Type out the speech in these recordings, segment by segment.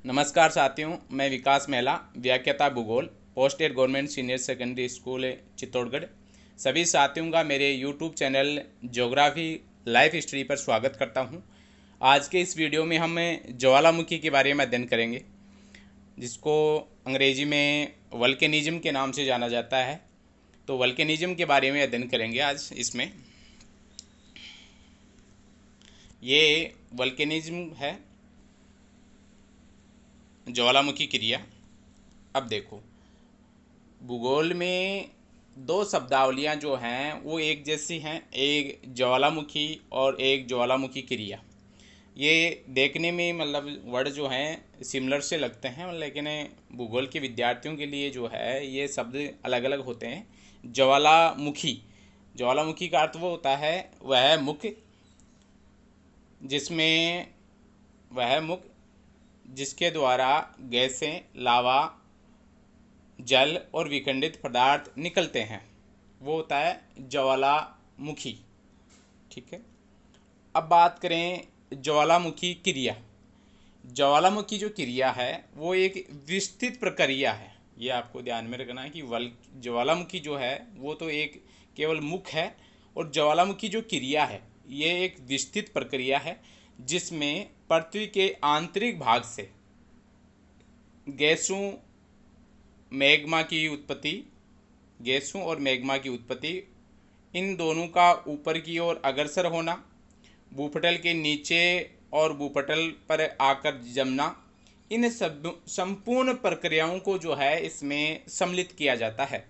नमस्कार साथियों, मैं विकास मेहला, व्याख्याता भूगोल, posted government senior secondary school Chittorgarh. सभी साथियों का मेरे YouTube channel geography life history पर स्वागत करता हूं। आज के इस वीडियो में हम ज्वालामुखी के बारे में अध्ययन करेंगे, जिसको अंग्रेजी में वल्केनिज्म के नाम से जाना जाता है। तो वल्केनिज्म के बारे में अध्ययन करेंगे आज इसमें। ये वल्केनिज्म है, ज्वालामुखी क्रिया। अब देखो, भूगोल में दो शब्दावलियां जो हैं वो एक जैसी हैं, एक ज्वालामुखी और एक ज्वालामुखी क्रिया। ये देखने में मतलब वर्ड जो हैं सिमिलर से लगते हैं, लेकिन भूगोल के विद्यार्थियों के लिए जो है ये शब्द अलग अलग होते हैं। ज्वालामुखी, ज्वालामुखी का अर्थ वो होता है वह मुख जिसमें वह मुख जिसके द्वारा गैसें, लावा, जल और विखंडित पदार्थ निकलते हैं, वो होता है ज्वालामुखी। ठीक है। अब बात करें ज्वालामुखी क्रिया। ज्वालामुखी जो क्रिया है वो एक विस्तृत प्रक्रिया है। ये आपको ध्यान में रखना है कि ज्वालामुखी जो है वो तो एक केवल मुख है, और ज्वालामुखी जो क्रिया है ये एक विस्तृत प्रक्रिया है जिसमें पृथ्वी के आंतरिक भाग से गैसों मैग्मा की उत्पत्ति, गैसों और मैग्मा की उत्पत्ति, इन दोनों का ऊपर की ओर अग्रसर होना, भूपटल के नीचे और भूपटल पर आकर जमना, इन सब संपूर्ण प्रक्रियाओं को जो है इसमें सम्मिलित किया जाता है।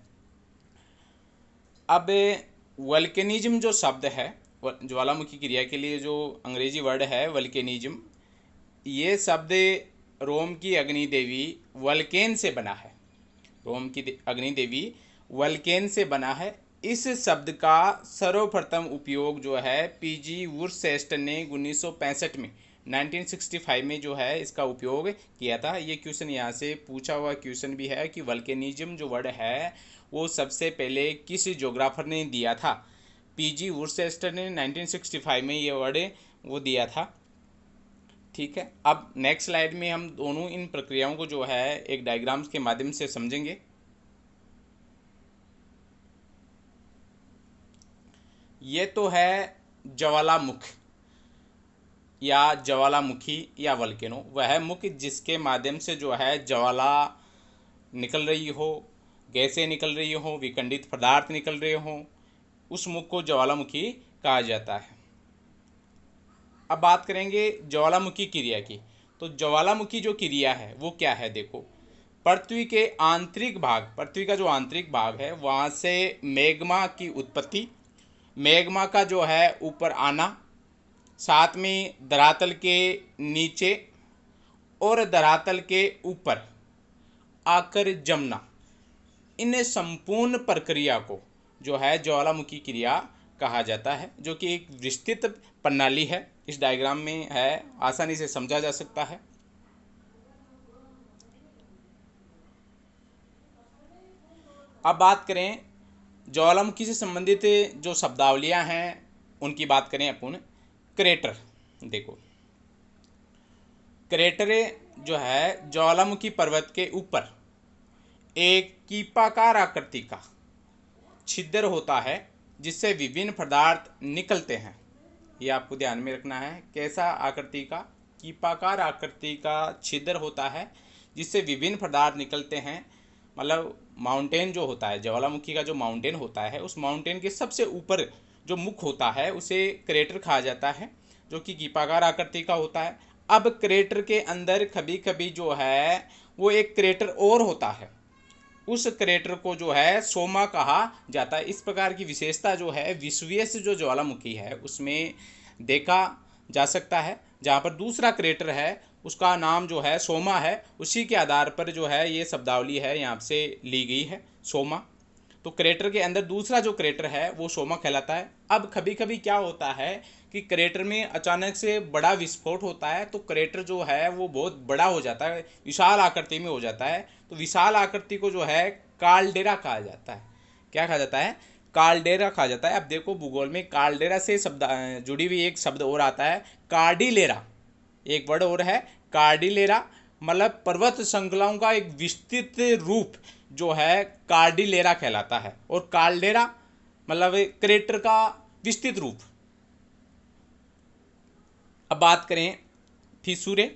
अब वल्केनिज्म जो शब्द है, ज्वालामुखी क्रिया के लिए जो अंग्रेजी वर्ड है वल्केनिज्म, ये शब्द रोम की अग्नि देवी वल्केन से बना है। रोम की अग्नि देवी वल्केन से बना है। इस शब्द का सर्वप्रथम उपयोग जो है पीजी वुरसेस्ट ने 1965 में 1965 में जो है इसका उपयोग किया था। ये क्वेश्चन यहाँ से पूछा हुआ क्वेश्चन भी है कि वल्केनिज्म जो वर्ड है वो सबसे पहले किस ज्योग्राफर ने दिया था। पीजी वुरसेस्ट ने 1965 में ये वर्ड वो दिया था। ठीक है। अब नेक्स्ट स्लाइड में हम दोनों इन प्रक्रियाओं को जो है एक डायग्राम्स के माध्यम से समझेंगे। ये तो है ज्वालामुख या ज्वालामुखी या वल्केनो, वह मुख जिसके माध्यम से जो है ज्वाला निकल रही हो, गैसें निकल रही हो, विखंडित पदार्थ निकल रहे हो, उस मुख को ज्वालामुखी कहा जाता है। अब बात करेंगे ज्वालामुखी क्रिया की। तो ज्वालामुखी जो क्रिया है वो क्या है, देखो, पृथ्वी के आंतरिक भाग, पृथ्वी का जो आंतरिक भाग है वहाँ से मैग्मा की उत्पत्ति, मैग्मा का जो है ऊपर आना, साथ में धरातल के नीचे और धरातल के ऊपर आकर जमना, इन संपूर्ण प्रक्रिया को जो है ज्वालामुखी क्रिया कहा जाता है, जो कि एक विस्तृत प्रणाली है। इस डायग्राम में है, आसानी से समझा जा सकता है। अब बात करें ज्वालामुखी से संबंधित जो शब्दावलियां हैं उनकी बात करें अपन। क्रेटर, देखो, क्रेटर जो है ज्वालामुखी पर्वत के ऊपर एक कीपाकार आकृति का छिद्र होता है जिससे विभिन्न पदार्थ निकलते हैं। ये आपको ध्यान में रखना है। कैसा आकृति का? कीपाकार आकृति का छिद्र होता है जिससे विभिन्न पदार्थ निकलते हैं। मतलब माउंटेन जो होता है, ज्वालामुखी का जो माउंटेन होता है, उस माउंटेन के सबसे ऊपर जो मुख होता है उसे क्रेटर कहा जाता है, जो कि कीपाकार आकृति का होता है। अब क्रेटर के अंदर कभी कभी जो है वो एक क्रेटर और होता है, उस क्रेटर को जो है सोमा कहा जाता है। इस प्रकार की विशेषता जो है विश्वेश जो ज्वालामुखी है उसमें देखा जा सकता है। जहाँ पर दूसरा क्रेटर है उसका नाम जो है सोमा है, उसी के आधार पर जो है ये शब्दावली है यहाँ से ली गई है, सोमा। तो क्रेटर के अंदर दूसरा जो क्रेटर है वो सोमा कहलाता है। अब कभी कभी क्या होता है कि क्रेटर में अचानक से बड़ा विस्फोट होता है, तो क्रेटर जो है वो बहुत बड़ा हो जाता है, विशाल आकृति में हो जाता है। तो विशाल आकृति को जो है काल्डेरा कहा जाता है। क्या कहा जाता है? काल्डेरा कहा जाता है। अब देखो, भूगोल में काल्डेरा से शब्द जुड़ी हुई एक शब्द और आता है, कार्डिलेरा। एक वर्ड और है कार्डिलेरा, मतलब पर्वत श्रृंखलाओं का एक विस्तृत रूप जो है कार्डिलेरा कहलाता है। और कार्डिलेरा मतलब क्रेटर का विस्तृत रूप। अब बात करें फिसूरे।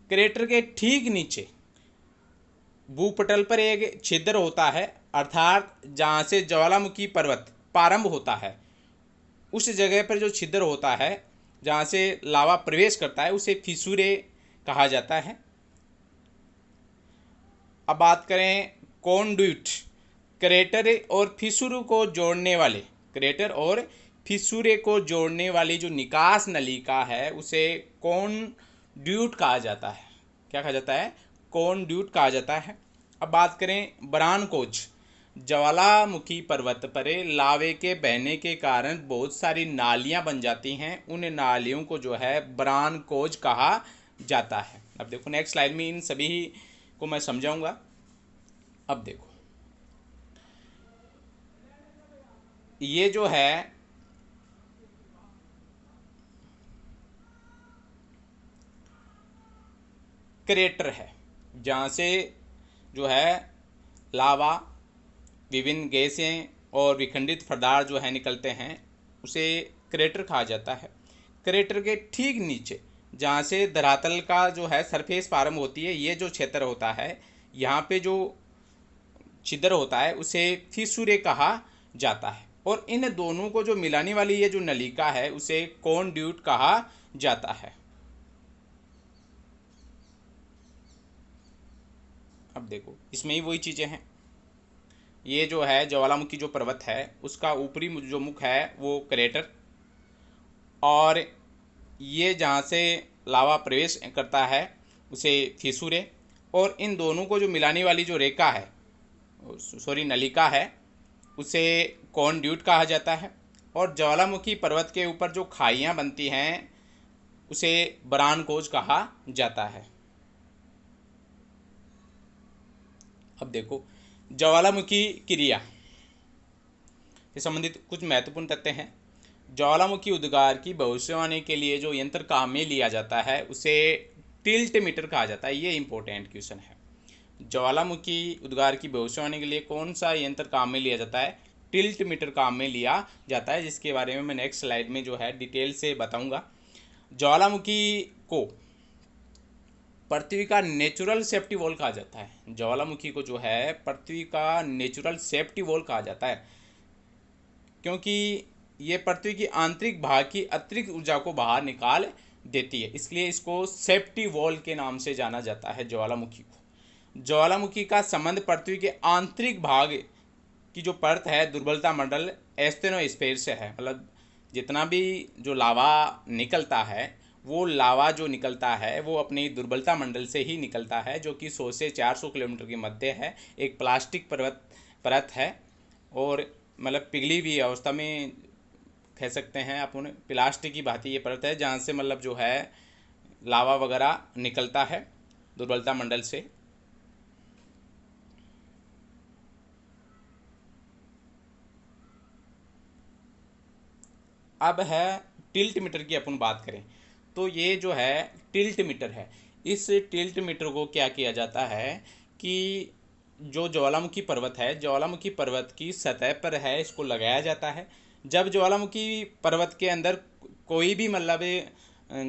क्रेटर के ठीक नीचे भूपटल पर एक छिद्र होता है, अर्थात जहाँ से ज्वालामुखी पर्वत प्रारंभ होता है उस जगह पर जो छिद्र होता है जहाँ से लावा प्रवेश करता है उसे फिसूरे कहा जाता है। अब बात करें कॉन्ड्यूट। क्रेटर और फिसूरे को जोड़ने वाले क्रेटर और फिसूरे को जोड़ने वाली जो निकास नलिका है उसे कॉन्ड्यूट कहा जाता है। क्या कहा जाता है? कॉन्ड्यूट कहा जाता है। अब बात करें बरानकोज। ज्वालामुखी पर्वत पर लावे के बहने के कारण बहुत सारी नालियां बन जाती हैं। उन नालियों को जो है बरानकोज कहा जाता है। अब देखो नेक्स्ट स्लाइड में इन सभी को मैं समझाऊंगा। अब देखो ये जो है क्रेटर है जहाँ से जो है लावा, विभिन्न गैसें और विखंडित पदार्थ जो है निकलते हैं उसे क्रेटर कहा जाता है। क्रेटर के ठीक नीचे जहाँ से धरातल का जो है सरफेस प्रारंभ होती है, ये जो क्षेत्र होता है यहाँ पे जो छिद्र होता है उसे फिसूरे कहा जाता है। और इन दोनों को जो मिलाने वाली ये जो नलिका है उसे कॉन्ड्यूट कहा जाता है। अब देखो इसमें ही वही चीज़ें हैं। ये जो है ज्वालामुखी जो पर्वत है उसका ऊपरी जो मुख है वो क्रेटर, और ये जहाँ से लावा प्रवेश करता है उसे फिसूरे, और इन दोनों को जो मिलाने वाली जो रेखा है नलिका है उसे कॉन्ड्यूट कहा जाता है। और ज्वालामुखी पर्वत के ऊपर जो खाइयाँ बनती हैं उसे बरानकोज कहा जाता है। अब देखो ज्वालामुखी क्रिया से संबंधित कुछ महत्वपूर्ण तथ्य हैं। ज्वालामुखी उद्गार की भविष्यवाणी के लिए जो यंत्र काम में लिया जाता है उसे टिल्ट मीटर कहा जाता है। ये इंपॉर्टेंट क्वेश्चन है। ज्वालामुखी उद्गार की भविष्यवाणी के लिए कौन सा यंत्र काम में लिया जाता है? टिल्ट मीटर काम में लिया जाता है, जिसके बारे में मैं नेक्स्ट स्लाइड में जो है डिटेल से बताऊंगा। ज्वालामुखी को पृथ्वी का नेचुरल सेफ्टी वॉल कहा जाता है। ज्वालामुखी को जो है पृथ्वी का नेचुरल सेफ्टी वॉल कहा जाता है, क्योंकि ये पृथ्वी की आंतरिक भाग की अतिरिक्त ऊर्जा को बाहर निकाल देती है, इसलिए इसको सेफ्टी वॉल के नाम से जाना जाता है ज्वालामुखी को। ज्वालामुखी का संबंध पृथ्वी के आंतरिक भाग की जो परत है दुर्बलता मंडल एस्थेनोस्फीयर से है। मतलब जितना भी जो लावा निकलता है वो लावा जो निकलता है वो अपनी दुर्बलता मंडल से ही निकलता है, जो कि 100 से 400 किलोमीटर के मध्य है। एक प्लास्टिक परत है, और मतलब पिघली हुई अवस्था में कह सकते हैं अपन, प्लास्टिक की भांति ये परत है जहाँ से मतलब जो है लावा वगैरह निकलता है दुर्बलता मंडल से। अब है टिल्ट मीटर की अपन बात करें तो ये जो है टिल्ट मीटर है। इस टिल्ट मीटर को क्या किया जाता है कि जो ज्वालामुखी पर्वत है, ज्वालामुखी पर्वत की सतह पर है, इसको लगाया जाता है। जब ज्वालामुखी पर्वत के अंदर कोई भी मतलब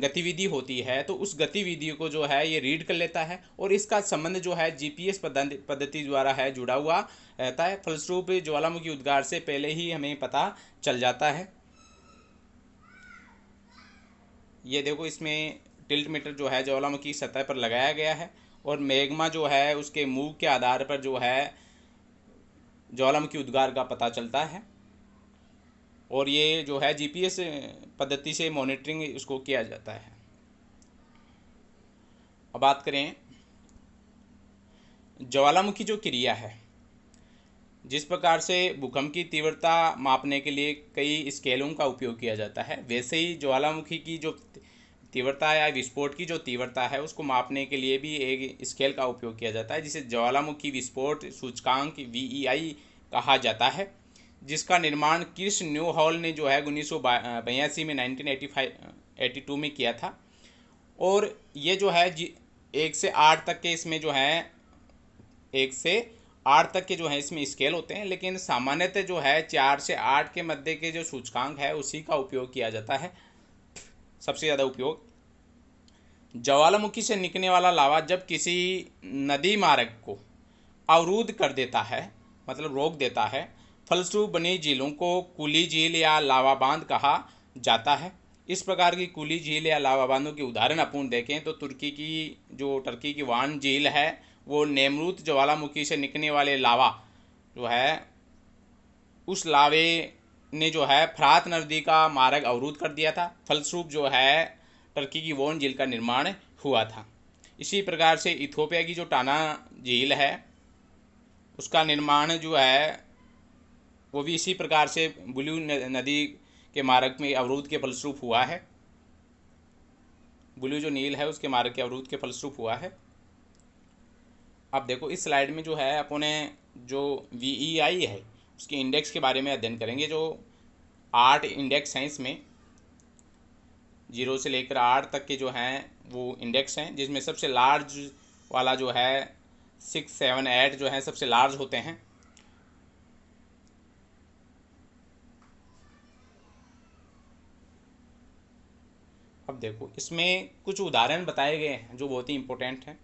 गतिविधि होती है तो उस गतिविधि को जो है ये रीड कर लेता है, और इसका संबंध जो है जीपीएस पद्धति द्वारा है जुड़ा हुआ रहता है। फलस्वरूप ज्वालामुखी उद्गार से पहले ही हमें पता चल जाता है। ये देखो इसमें टिल्ट मीटर जो है ज्वालामुखी सतह पर लगाया गया है, और मैग्मा जो है उसके मूव के आधार पर जो है ज्वालामुखी उद्गार का पता चलता है, और ये जो है जीपीएस पद्धति से मॉनिटरिंग इसको किया जाता है। अब बात करें ज्वालामुखी जो क्रिया है, जिस प्रकार से भूकंप की तीव्रता मापने के लिए कई स्केलों का उपयोग किया जाता है, वैसे ही ज्वालामुखी की जो तीव्रता या विस्फोट की जो तीव्रता है उसको मापने के लिए भी एक स्केल का उपयोग किया जाता है, जिसे ज्वालामुखी विस्फोट सूचकांक VEI कहा जाता है, जिसका निर्माण क्रिस न्यूहॉल ने जो है 1982 में 1982 में किया था। और ये जो है 1 से 8 तक के इसमें जो है 1 से 8 तक के जो है इसमें स्केल होते हैं, लेकिन सामान्यतः जो है 4 से 8 के मध्य के जो सूचकांक है उसी का उपयोग किया जाता है। सबसे ज़्यादा उपयोग ज्वालामुखी से निकलने वाला लावा जब किसी नदी मार्ग को अवरुद्ध कर देता है, मतलब रोक देता है, फलस्वरूप बनी झीलों को कुली झील या लावा बांध कहा जाता है। इस प्रकार की कुली झील या लावा बांधों की उदाहरण अपन देखें तो टर्की की वान झील है वो नेमरूत ज्वालामुखी से निकलने वाले लावा जो है उस लावे ने जो है फरात नदी का मार्ग अवरुद्ध कर दिया था, फलस्वरूप जो है टर्की की वोन झील का निर्माण हुआ था। इसी प्रकार से इथोपिया की जो टाना झील है उसका निर्माण जो है वो भी इसी प्रकार से ब्लू नदी के मार्ग में अवरोध के फलस्वरूप हुआ है। ब्लू जो नील है उसके मार्ग के अवरोध के फलस्वरूप हुआ है। अब देखो इस स्लाइड में जो है अपने जो VEI है उसके इंडेक्स के बारे में अध्ययन करेंगे। जो 8 इंडेक्स हैं इसमें 0 से लेकर 8 तक के जो हैं वो इंडेक्स हैं, जिसमें सबसे लार्ज वाला जो है 6, 7, 8 जो है सबसे लार्ज होते हैं। अब देखो इसमें कुछ उदाहरण बताए गए हैं जो बहुत ही इम्पोर्टेंट हैं।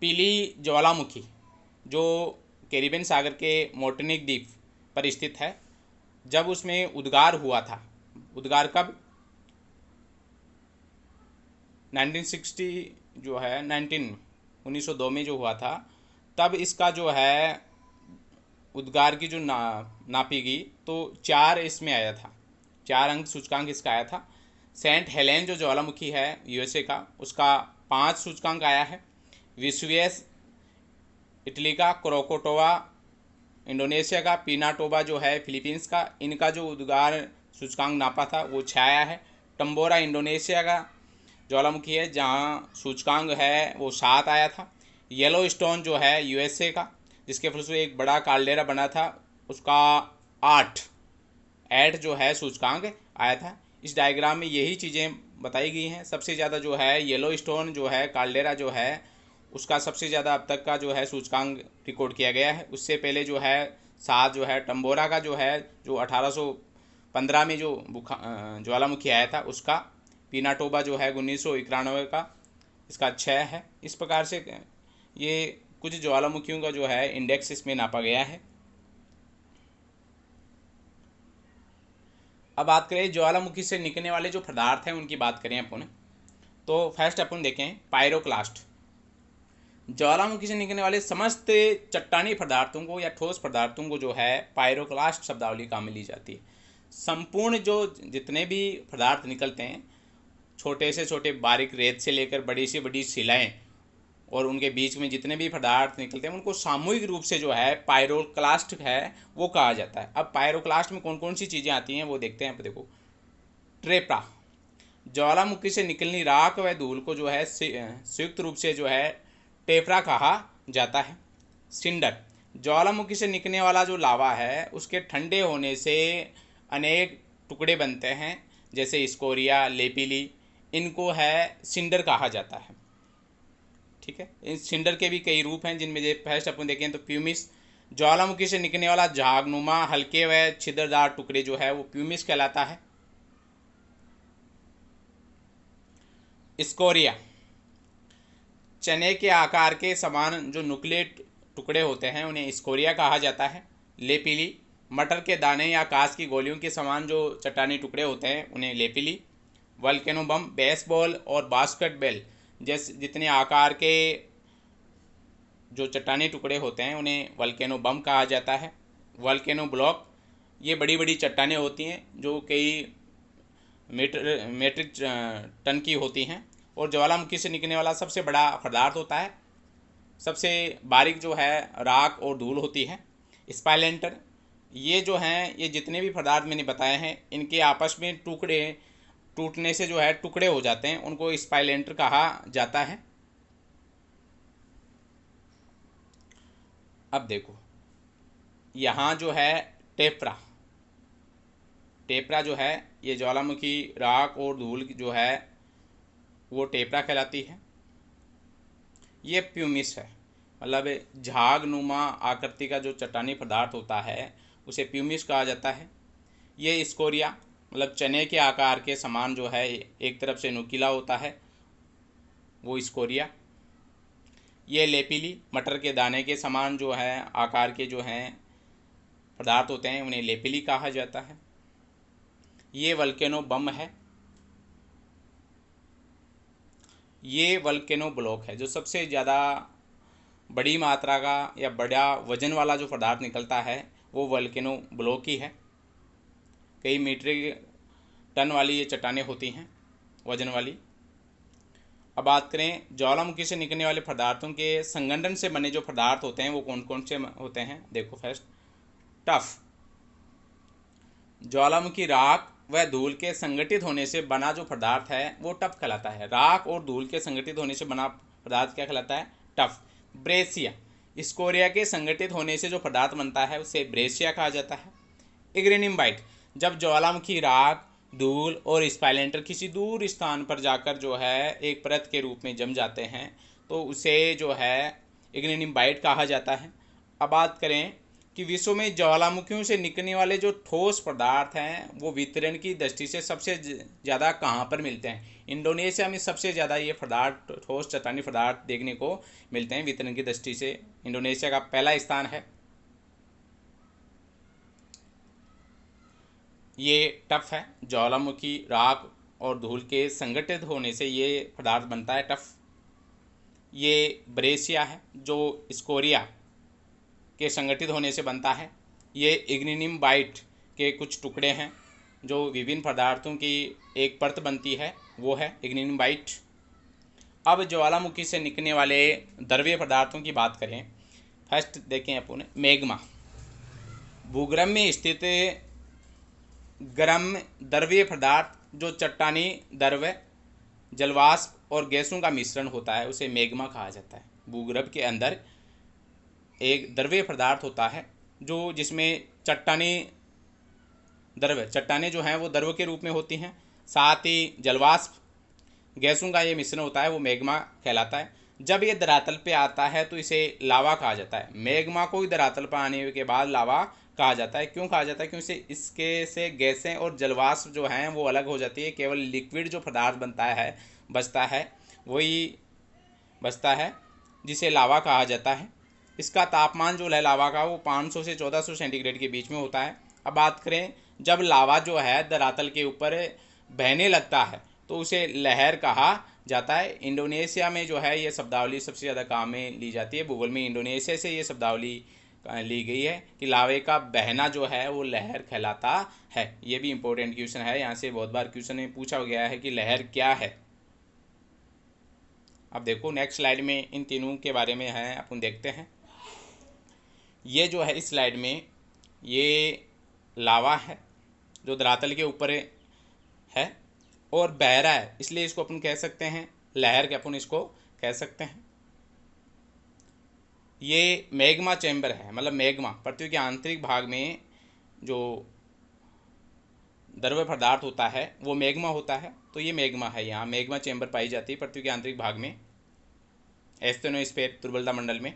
पीली ज्वालामुखी जो कैरिबियन सागर के मार्टिनिक द्वीप पर स्थित है, जब उसमें उद्गार हुआ था, उद्गार कब 1960 जो है 1902 में जो हुआ था, तब इसका जो है उद्गार की जो नापी गई तो 4 इसमें आया था, 4 अंक सूचकांक इसका आया था। सेंट हेलेन जो ज्वालामुखी है USA का, उसका 5 सूचकांक आया है। विसुवियस इटली का, क्रोकोटोवा इंडोनेशिया का, पिनाटोबा जो है फिलीपींस का, इनका जो उद्गार सूचकांक नापा था वो 6 आया है। टम्बोरा इंडोनेशिया का ज्वालामुखी है जहाँ सूचकांक है वो 7 आया था। येलो स्टोन जो है USA का, जिसके फलस्वरूप एक बड़ा काल्डेरा बना था, उसका 8 जो है सूचकांक आया था। इस डायग्राम में यही चीज़ें बताई गई हैं। सबसे ज़्यादा जो है येलो स्टोन जो है काल्डेरा जो है उसका सबसे ज़्यादा अब तक का जो है सूचकांक रिकॉर्ड किया गया है। उससे पहले जो है 7 जो है टम्बोरा का जो है जो 1815 में जो ज्वालामुखी आया था उसका। पिनाटोबा जो है 1991 का, इसका 6 है। इस प्रकार से ये कुछ ज्वालामुखियों का जो है इंडेक्स इसमें नापा गया है। अब बात करें ज्वालामुखी से निकलने वाले जो पदार्थ हैं उनकी बात करें अपन, तो फर्स्ट अपन देखें पायरोक्लास्ट। ज्वालामुखी से निकलने वाले समस्त चट्टानी पदार्थों को या ठोस पदार्थों को जो है पायरोक्लास्ट शब्दावली काम में ली जाती है। संपूर्ण जो जितने भी पदार्थ निकलते हैं, छोटे से छोटे बारीक रेत से लेकर बड़ी से बड़ी शिलाएं और उनके बीच में जितने भी पदार्थ निकलते हैं उनको सामूहिक रूप से जो है पायरोक्लास्ट है वो कहा जाता है। अब पायरोक्लास्ट में कौन कौन सी चीज़ें आती हैं वो देखते हैं। अब देखो ट्रेपा, ज्वालामुखी से निकलनी राख व धूल को जो है संयुक्त रूप से जो है टेपरा कहा जाता है। सिंडर, ज्वालामुखी से निकलने वाला जो लावा है उसके ठंडे होने से अनेक टुकड़े बनते हैं, जैसे स्कोरिया, लेपिली, इनको है सिंडर कहा जाता है। ठीक है, इन सिंडर के भी कई रूप हैं, जिनमें फर्स्ट अपन देखें तो प्यूमिस, ज्वालामुखी से निकलने वाला झागनुमा हल्के व छिद्रदार टुकड़े जो है वो प्यूमिस कहलाता है। स्कोरिया, चने के आकार के समान जो नुकीले टुकड़े होते हैं उन्हें स्कोरिया कहा जाता है। लेपिली, मटर के दाने या कांच की गोलियों के समान जो चट्टानी टुकड़े होते हैं उन्हें लेपिली। वल्केनो बम, बेसबॉल और बास्केटबॉल जैसे जितने आकार के जो चट्टानी टुकड़े होते हैं उन्हें वल्केनो बम कहा जाता है। वल्केनो ब्लॉक, ये बड़ी बड़ी चट्टानें होती हैं जो कई मीट्रिक टन की होती हैं और ज्वालामुखी से निकलने वाला सबसे बड़ा पदार्थ होता है। सबसे बारीक जो है राख और धूल होती है। स्पाइलेंटर, ये जो हैं ये जितने भी पदार्थ मैंने बताए हैं इनके आपस में टूटने से जो है टुकड़े हो जाते हैं, उनको स्पाइलेंटर कहा जाता है। अब देखो यहाँ जो है टेपरा जो है ये ज्वालामुखी राख और धूल जो है वो टेपरा कहलाती है। ये प्यूमिस है, मतलब झाग नुमा आकृति का जो चट्टानी पदार्थ होता है उसे प्यूमिस कहा जाता है। ये स्कोरिया, मतलब चने के आकार के समान जो है एक तरफ से नुकीला होता है, वो स्कोरिया। ये लेपिली, मटर के दाने के समान जो है आकार के जो हैं पदार्थ होते हैं उन्हें लेपिली कहा जाता है। ये वल्केनो बम है। ये वल्केनो ब्लॉक है, जो सबसे ज़्यादा बड़ी मात्रा का या बड़ा वजन वाला जो पदार्थ निकलता है वो वल्केनो ब्लॉक ही है। कई मीट्रिक टन वाली ये चट्टानें होती हैं, वजन वाली। अब बात करें ज्वालामुखी से निकलने वाले पदार्थों के संगठन से बने जो पदार्थ होते हैं वो कौन कौन से होते हैं। देखो, फर्स्ट टफ। ज्वालामुखी राख व धूल के संगठित होने से बना जो पदार्थ है वो टफ कहलाता है। राख और धूल के संगठित होने से बना पदार्थ क्या कहलाता है? टफ। ब्रेसिया, स्कोरिया के संगठित होने से जो पदार्थ बनता है उसे ब्रेसिया कहा जाता है। इग्निनिम्बाइट, जब ज्वालामुखी राख, धूल और स्पाइलेंटर किसी दूर स्थान पर जाकर जो है एक परत के रूप में जम जाते हैं तो उसे जो है इग्निनिम्बाइट कहा जाता है। अब बात करें कि विश्व में ज्वालामुखियों से निकलने वाले जो ठोस पदार्थ हैं वो वितरण की दृष्टि से सबसे ज़्यादा कहाँ पर मिलते हैं। इंडोनेशिया में सबसे ज़्यादा ये पदार्थ, ठोस चट्टानी पदार्थ देखने को मिलते हैं वितरण की दृष्टि से। इंडोनेशिया का पहला स्थान है। ये टफ है, ज्वालामुखी राख और धूल के संगठित होने से ये पदार्थ बनता है टफ। ये ब्रेसिया है, जो स्कोरिया के संगठित होने से बनता है। ये इग्निनिम्बाइट के कुछ टुकड़े हैं जो विभिन्न पदार्थों की एक परत बनती है, वो है इग्निनिम्बाइट। अब ज्वालामुखी से निकलने वाले द्रव्य पदार्थों की बात करें। फर्स्ट देखें अपन मैग्मा, भूगर्भ में स्थित गर्म द्रव्य पदार्थ जो चट्टानी द्रव्य, जलवाष्प और गैसों का मिश्रण होता है उसे मैग्मा कहा जाता है। भूगर्भ के अंदर एक द्रव्य पदार्थ होता है जो जिसमें चट्टानी चट्टानें जो हैं वो द्रव के रूप में होती हैं, साथ ही जलवाष्प, गैसों का ये मिश्रण होता है, वो मैग्मा कहलाता है। जब ये धरातल पे आता है तो इसे लावा कहा जाता है। मैग्मा को धरातल पर आने के बाद लावा कहा जाता है। क्यों कहा जाता है? क्योंकि इसके से गैसें और जलवाष्प जो हैं वो अलग हो जाती है। केवल लिक्विड जो पदार्थ बचता है वही बचता है, जिसे लावा कहा जाता है। इसका तापमान जो है लावा का वो 500 से 1400 सेंटीग्रेड के बीच में होता है। अब बात करें, जब लावा जो है धरातल के ऊपर बहने लगता है तो उसे लहर कहा जाता है। इंडोनेशिया में जो है ये शब्दावली सबसे ज़्यादा काम में ली जाती है। भूगोल में इंडोनेशिया से ये शब्दावली ली गई है कि लावे का बहना जो है वो लहर कहलाता है। ये भी इंपॉर्टेंट क्वेश्चन है, यहाँ से बहुत बार क्वेश्चन में पूछा गया है कि लहर क्या है। अब देखो नेक्स्ट स्लाइड में इन तीनों के बारे में है, अपन देखते हैं। ये जो है इस स्लाइड में ये लावा है जो धरातल के ऊपर है और बह रहा है, इसलिए इसको अपन कह सकते हैं लहर के, अपन इसको कह सकते हैं। ये मैग्मा चैम्बर है, मतलब मैग्मा पृथ्वी के आंतरिक भाग में जो द्रव्य पदार्थ होता है वो मैग्मा होता है। तो ये मैग्मा है, यहाँ मैग्मा चैम्बर पाई जाती है पृथ्वी के आंतरिक भाग में, एस्थेनोस्फीयर दुर्बलता मंडल में।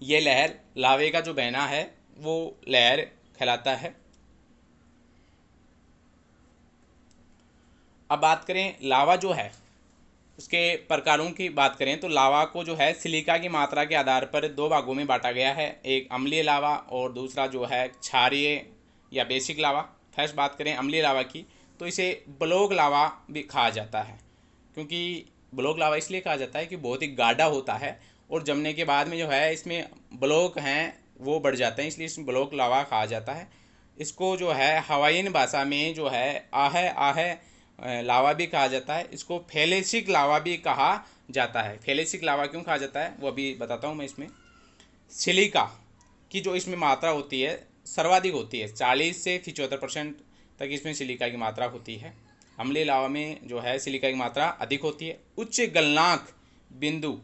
ये लहर, लावे का जो बहना है वो लहर कहलाता है। अब बात करें लावा जो है उसके प्रकारों की बात करें तो लावा को जो है सिलिका की मात्रा के आधार पर दो भागों में बांटा गया है, एक अम्लीय लावा और दूसरा जो है क्षारीय या बेसिक लावा। फर्स्ट बात करें अम्लीय लावा की तो इसे ब्लॉक लावा भी कहा जाता है। क्योंकि ब्लॉक लावा इसलिए कहा जाता है कि बहुत ही गाढ़ा होता है और जमने के बाद में जो है इसमें ब्लॉक हैं वो बढ़ जाते हैं, इसलिए इसमें ब्लॉक लावा कहा जाता है। इसको जो है हवाईन भाषा में जो है आहे लावा भी कहा जाता है। इसको फेलेसिक लावा भी कहा जाता है। फेलेसिक लावा क्यों कहा जाता है वो अभी बताता हूँ मैं। इसमें सिलिका की जो इसमें मात्रा होती है सर्वाधिक होती है, 40 से 75% तक इसमें सिलिका की मात्रा होती है। अम्लीय लावा में जो है सिलिका की मात्रा अधिक होती है। उच्च गलनांक बिंदु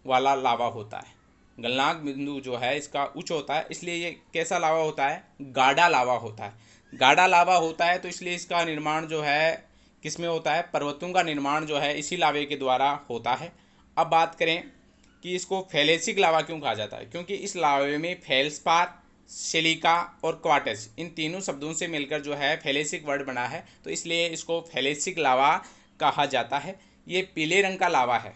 वाला लावा होता है। गलनांक बिंदु जो है इसका उच्च होता है, इसलिए ये कैसा लावा होता है? गाढ़ा लावा होता है। गाढ़ा लावा होता है तो इसलिए इसका निर्माण जो है किस में होता है, पर्वतों का निर्माण जो है इसी लावे के द्वारा होता है। अब बात करें कि इसको फेलेसिक लावा क्यों कहा जाता है, क्योंकि इस लावे में फेल्सपार, सिलिका और क्वार्ट्ज इन तीनों शब्दों से मिलकर जो है फेलेसिक वर्ड बना है, तो इसलिए इसको फेलेसिक लावा कहा जाता है। ये पीले रंग का लावा है,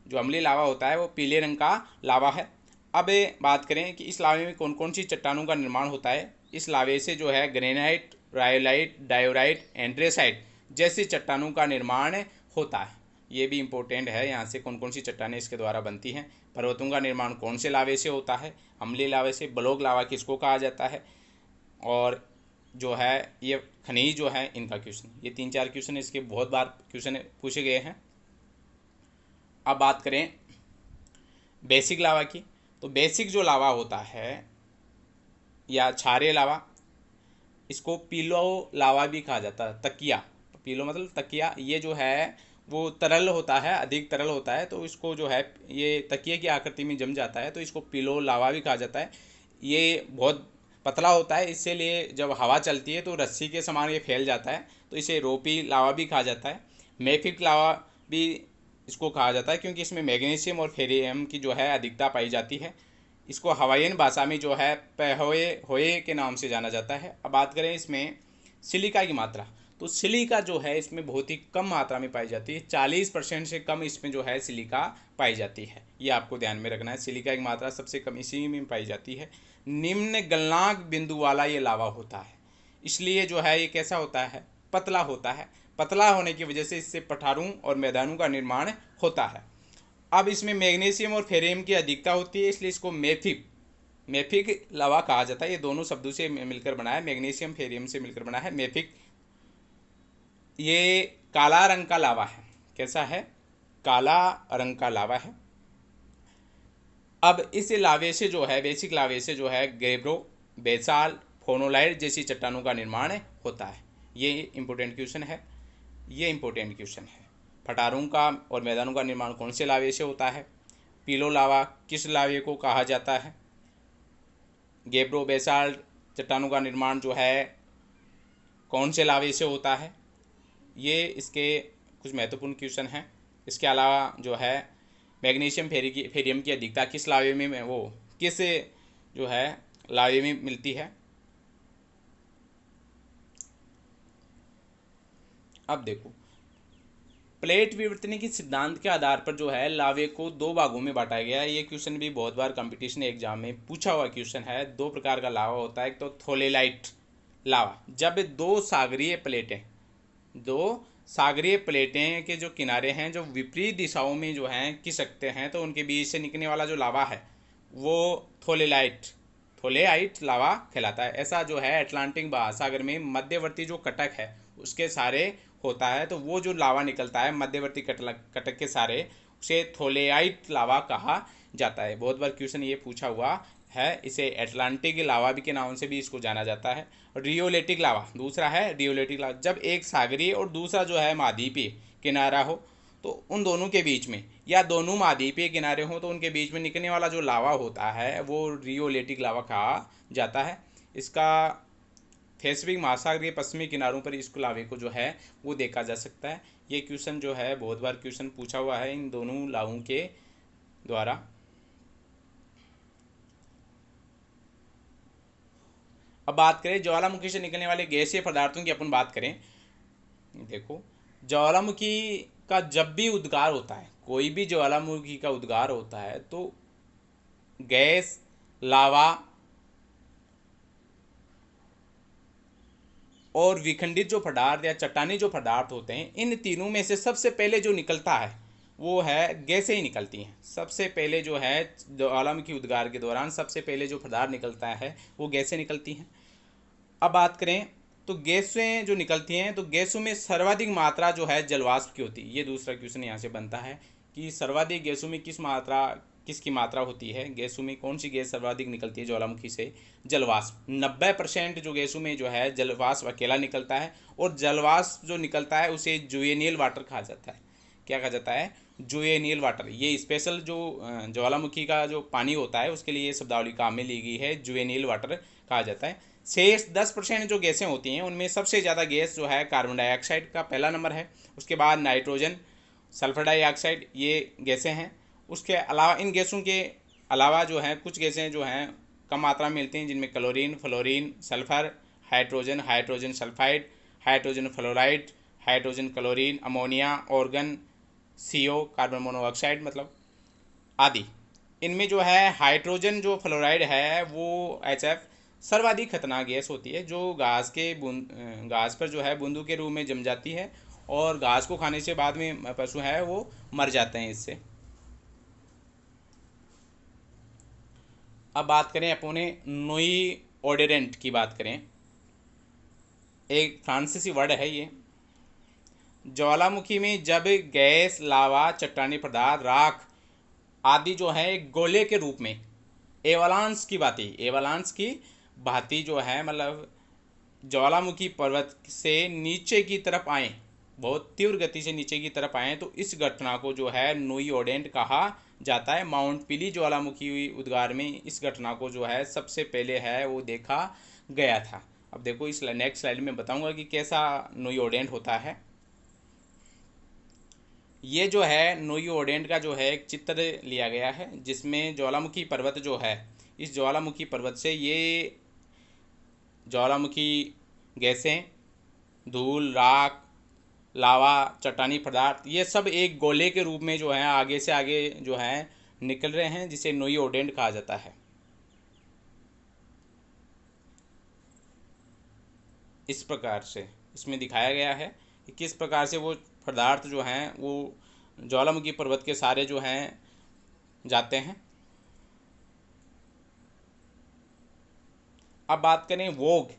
जो अम्लीय लावा होता है वो पीले रंग का लावा है। अब बात करें कि इस लावे में कौन कौन सी चट्टानों का निर्माण होता है। इस लावे से जो है ग्रेनाइट, रायोलाइट, डायोराइट, एंड्रेसाइट जैसी चट्टानों का निर्माण होता है। ये भी इम्पोर्टेंट है, यहाँ से कौन कौन सी चट्टानें इसके द्वारा बनती हैं। पर्वतों का निर्माण कौन से लावे से होता है, अम्लीय लावे से। ब्लॉक लावा किसको कहा जाता है, और जो है ये खनिज जो है इनका क्वेश्चन। ये 3-4 क्वेश्चन इसके बहुत बार क्वेश्चन पूछे गए हैं। अब बात करें बेसिक लावा की, तो बेसिक जो लावा होता है या क्षारीय लावा, इसको पीलो लावा भी कहा जाता है। तकिया, पीलो मतलब तकिया, ये जो है वो तरल होता है, अधिक तरल होता है, तो इसको जो है ये तकिए की आकृति में जम जाता है, तो इसको पीलो लावा भी कहा जाता है। ये बहुत पतला होता है, इसलिए जब हवा चलती है तो रस्सी के समान ये फैल जाता है, तो इसे रोपी लावा भी कहा जाता है। मेफिक लावा भी इसको कहा जाता है, क्योंकि इसमें मैग्नीशियम और फेरियम की जो है अधिकता पाई जाती है। इसको हवाईयन भाषा में जो है पहोए होए के नाम से जाना जाता है। अब बात करें इसमें सिलिका की मात्रा, तो सिलिका जो है इसमें बहुत ही कम मात्रा में पाई जाती है। 40% से कम इसमें जो है सिलिका पाई जाती है, ये आपको ध्यान में रखना है। सिलिका की मात्रा सबसे कम इसी में पाई जाती है। निम्न गलनांक बिंदु वाला ये लावा होता है, इसलिए जो है ये कैसा होता है, पतला होता है। पतला होने की वजह से इससे पठारों और मैदानों का निर्माण होता है। अब इसमें मैग्नीशियम और फेरियम की अधिकता होती है, इसलिए इसको मैफिक लावा कहा जाता है। ये दोनों शब्दों से मिलकर बना है, मैग्नीशियम फेरियम से मिलकर बना है मैफिक। ये काला रंग का लावा है। कैसा है, काला रंग का लावा है। अब इस लावे से जो है, बेसिक लावे से जो है गैब्रो, बेसाल, फोनोलाइट जैसी चट्टानों का निर्माण होता है। ये इंपॉर्टेंट क्वेश्चन है, ये इंपॉर्टेंट क्वेश्चन है। पठारों का और मैदानों का निर्माण कौन से लावे से होता है, पीलो लावा किस लावे को कहा जाता है, गैब्रो बेसाल्ट चट्टानों का निर्माण जो है कौन से लावे से होता है, ये इसके कुछ महत्वपूर्ण क्वेश्चन हैं। इसके अलावा जो है मैग्नीशियम फेरियम की अधिकता किस लावे में वो किस जो है लावे में मिलती है। अब देखो, प्लेट विवर्तन के सिद्धांत के आधार पर जो है लावे को 2 भागों में बांटा गया है। ये क्वेश्चन भी बहुत बार कंपटीशन एग्जाम में पूछा हुआ क्वेश्चन है। 2 प्रकार का लावा होता है, एक तो थोलेलाइट लावा, जब 2 सागरीय प्लेटें के जो किनारे हैं जो विपरीत दिशाओं में जो हैं खिसकते हैं, तो उनके बीच से निकलने वाला जो लावा है वो थोलेआइट लावा कहलाता है। ऐसा जो है अटलांटिक महासागर में मध्यवर्ती जो कटक है उसके सारे होता है, तो वो जो लावा निकलता है मध्यवर्ती कटक के सारे, उसे थोलेआइट लावा कहा जाता है। बहुत बार क्वेश्चन ये पूछा हुआ है। इसे अटलांटिक लावा भी के नाम से भी इसको जाना जाता है। रियोलेटिक लावा दूसरा है। रियोलेटिक लावा जब एक सागरीय और दूसरा जो है महाद्वीपीय किनारा हो, तो उन दोनों के बीच में या दोनों महाद्वीपीय किनारे हों तो उनके बीच में निकलने वाला जो लावा होता है वो रियोलेटिक लावा कहा जाता है। इसका पैसिफिक महासागर के पश्चिमी किनारों पर इस लावे को जो है वो देखा जा सकता है। ये क्वेश्चन जो है बहुत बार क्वेश्चन पूछा हुआ है इन दोनों लावों के द्वारा। अब बात करें ज्वालामुखी से निकलने वाले गैसीय पदार्थों की, अपन बात करें, देखो ज्वालामुखी का जब भी उद्गार होता है, कोई भी ज्वालामुखी का उद्गार होता है, तो गैस, लावा और विखंडित जो पदार्थ या चट्टानी जो पदार्थ होते हैं, इन तीनों में से सबसे पहले जो निकलता है वो है गैसें ही निकलती हैं। सबसे पहले जो है ज्वालामुखी उद्गार के दौरान सबसे पहले जो पदार्थ निकलता है वो गैसें निकलती हैं। अब बात करें तो गैसें जो निकलती हैं, तो गैसों में सर्वाधिक मात्रा जो है जलवाष्प की होती है। ये दूसरा क्वेश्चन यहाँ से बनता है कि सर्वाधिक गैसों में किसकी मात्रा होती है, गैसों में कौन सी गैस सर्वाधिक निकलती है ज्वालामुखी से, जलवाष्प। 90% जो गैसों में जो है जलवाष्प अकेला निकलता है, और जलवाष्प जो निकलता है उसे जुवेनियल वाटर कहा जाता है। क्या कहा जाता है, जुवेनियल वाटर। ये स्पेशल जो ज्वालामुखी का जो पानी होता है उसके लिए ये शब्दावली काम में ली गई है, जुवेनियल वाटर कहा जाता है। शेष 10% जो गैसें होती हैं उनमें सबसे ज़्यादा गैस जो है कार्बन डाइऑक्साइड का पहला नंबर है, उसके बाद नाइट्रोजन, सल्फर डाइऑक्साइड, ये गैसें हैं। उसके अलावा इन गैसों के अलावा जो है कुछ गैसें जो हैं कम मात्रा में मिलती हैं, जिनमें chlorine, fluorine, sulphur, hydrogen, hydrogen sulphide, hydrogen fluoride, hydrogen chlorine, ammonia, organ, CO, carbon monoxide मतलब आदि। इनमें जो है हाइड्रोजन जो फ्लोराइड है वो HF सर्वाधिक खतरनाक गैस होती है, जो घास पर जो है बूंदों के रूप में जम जाती है और घास को खाने से बाद में पशु है वो मर जाते हैं इससे। अब बात करें अपने नोई ओडोरेंट की बात करें, एक फ्रांसीसी वर्ड है ये। ज्वालामुखी में जब गैस, लावा, चट्टानी पदार्थ, राख आदि जो है एक गोले के रूप में एवालांस की भांति जो है मतलब ज्वालामुखी पर्वत से नीचे की तरफ आए, बहुत तीव्र गति से नीचे की तरफ आए, तो इस घटना को जो है नोई ओडेंट कहा जाता है। माउंट पिली ज्वालामुखी उद्गार में इस घटना को जो है सबसे पहले है वो देखा गया था। अब देखो इस नेक्स्ट स्लाइड में बताऊंगा कि कैसा नोई ओडेंट होता है। ये जो है नोई ओडेंट का जो है एक चित्र लिया गया है, जिसमें ज्वालामुखी पर्वत जो है, इस ज्वालामुखी पर्वत से ये ज्वालामुखी गैसें, धूल, राख, लावा, चट्टानी पदार्थ, ये सब एक गोले के रूप में जो है आगे से आगे जो है निकल रहे हैं, जिसे नोई ओडेंट कहा जाता है। इस प्रकार से इसमें दिखाया गया है कि किस प्रकार से वो पदार्थ जो हैं वो ज्वालामुखी पर्वत के सारे जो हैं जाते हैं। अब बात करें वोग,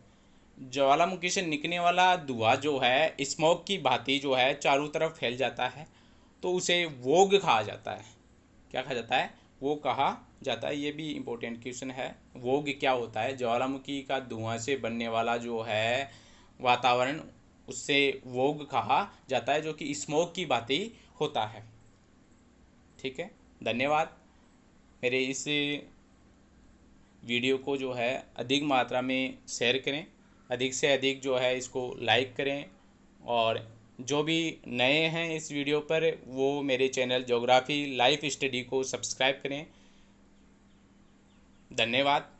ज्वालामुखी से निकलने वाला धुआं जो है स्मोक की भांति जो है चारों तरफ फैल जाता है, तो उसे वोग कहा जाता है। क्या कहा जाता है? वो कहा जाता है। ये भी इम्पोर्टेंट क्वेश्चन है। वोग क्या होता है? ज्वालामुखी का धुआं से बनने वाला जो है वातावरण, उससे वोग कहा जाता है, जो कि स्मोक की भांति होता है। ठीक है, धन्यवाद। मेरे इस वीडियो को जो है अधिक मात्रा में शेयर करें, अधिक से अधिक जो है इसको लाइक करें, और जो भी नए हैं इस वीडियो पर वो मेरे चैनल ज्योग्राफी लाइफ स्टडी को सब्सक्राइब करें। धन्यवाद।